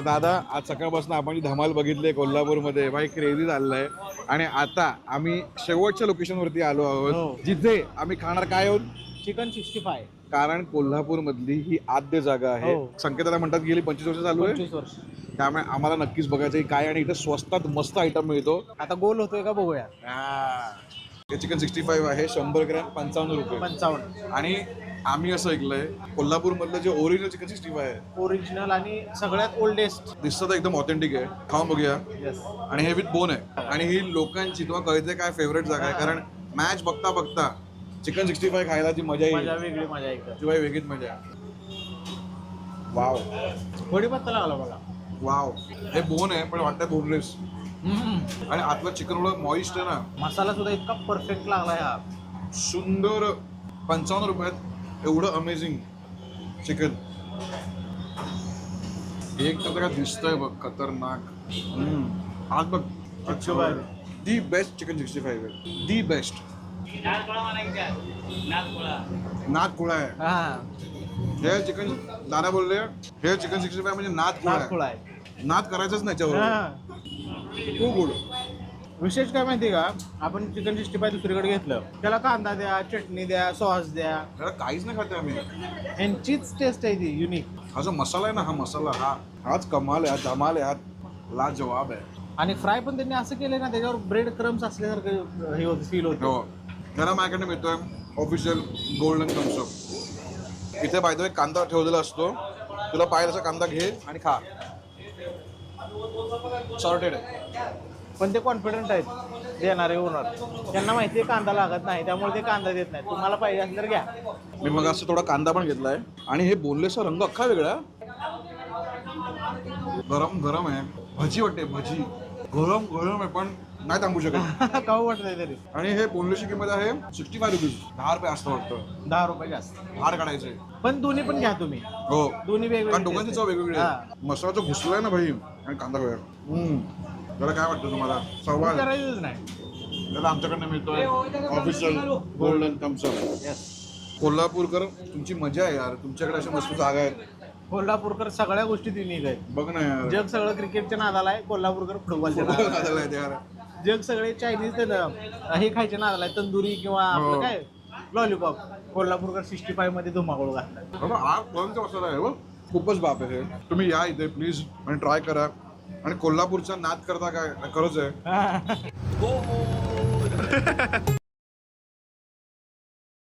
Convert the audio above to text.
दादा आज सकाळपासून आपण जी धमाल बघितली कोल्हापूरमध्ये भाई क्रेझी झालेलं आहे आणि आता आम्ही शेवटच्या लोकेशनवरती आलो आहोत जिथे आम्ही खाणार काय आहोत चिकन 65 कारण कोल्हापूर मधली ही आद्य जागा आहे संकेताला म्हणतात गेली 25 वर्ष चालू आहे 25 वर्ष त्यामुळे आम्हाला नक्कीच बघायचं काय आणि इथे स्वस्तात मस्त आयटम मिळतो आता गोल होतोय का बघूया हे चिकन 65 आहे 100 ग्रॅम 55 रुपये 55 आणि आम्ही असं ऐकलंय कोल्हापूर मधलं जे ओरिजिनल चिकन 65 आहे ओरिजिनल आणि सगळ्यात ओल्डेस्ट दिसतं तर एकदम ऑथेंटिक आहे खाऊन बघूया येस आणि हे विथ बोन आहे आणि ही लोकांची तुम्हाला कळते काय फेवरेट जागा आहे कारण मॅच बघता बघता चिकन 65 खायला जी मजा मजा येईल वेगळी मजा एकदम ती बाई वेगळीच मजा वाव थोडी पत्ता लागला मला वाव हे बोन आहे पण वाटतं बोनलेस आणि आतलं चिकन एवढं मॉइस्ट आहे ना मसाला सुद्धा इतका परफेक्ट लागला हा सुंदर 55 रुपयात एवढं अमेझिंग चिकन एक तर काय दिसतंय बघ खतरनाक आज बघ दी बेस्ट चिकन 65 आहे दी बेस्ट नादखुळा आहे हा हे चिकन दादा बोलले हे चिकन 65 म्हणजे नादखुळा आहे नाद करायचंच नाही त्याच्यावर खूप गुड विशेष काय माहिती का आपण चिकन 65 दुसरीकडे घेतलं त्याला कांदा द्या चटणी द्या सॉस द्या त्याला काहीच नाही खाते आम्ही यांचीच टेस्ट आहे ती युनिक हा जो मसाला आहे ना हा मसाला हाच कमाल आहे हा धमाल आहे हा लाजवाब आहे आणि फ्राय पण त्यांनी असं केलं ना त्याच्यावर ब्रेड क्रम्स असल्यासारखं हे होतं फील होतं हो त्याला माझ्याकडे मिळतोय ऑफिशियल गोल्डन थम्सअप इथे बाय द वे कांदा ठेवलेला असतो तुला पाहिजे तसा कांदा घे आणि खा सॉर्टेड आहे पण ते कॉन्फिडंट आहेत देणारे ओनर त्यांना माहिती आहे कांदा लागत नाही त्यामुळे ते कांदा देत नाही तुम्हाला पाहिजे असेल तर घ्या मी मग असं थोडा कांदा पण घेतलाय आणि हे बोनलेसचा रंग अख्खा वेगळा गरम गरम आहे भजी वाटते भजी गरम गरम आहे पण नाही थांबू शकत काऊ वाटतंय तरी आणि हे बोनलेसची किंमत आहे 65 रुपीज 10 रुपये असतं वाटतं 10 रुपये जास्त हार काढायचे पण दोन्ही पण घ्या तुम्ही हो दोन्ही कारण वेगवेगळे दोघांची चव वेगवेगळी आहे मसाला जो घुसलाय ना भाई आणि कांदा वेळ त्याला काय वाटतं तुम्हाला सव्वा करायचंच नाही त्याला आमच्याकडनं मिळतोय ऑफिशियल गोल्डन थम्सअप कोल्हापूरकर तुमची मजा आहे यार तुमच्याकडे अशा मस्त जागा आहेत कोल्हापूरकर सगळ्या गोष्टी युनिक आहेत बघ ना यार जग सगळं क्रिकेटच्या नादाला आहे कोल्हापूरकर फुटबॉलच्या नादाला आहे. झालं आहे यार जग सगळे चायनीज हे खायचे नादाला आहे तंदुरी किंवा आपलं काय लॉलीपॉप कोल्हापूरकर 65 मध्ये धुमाकूळ घातला बाबा हा कोणचा मसाला आहे बघ खूपच बाप आहे हे तुम्ही या इथे प्लीज आणि ट्राय करा आणि कोल्हापूरचा नाद करता काय खरंच आहे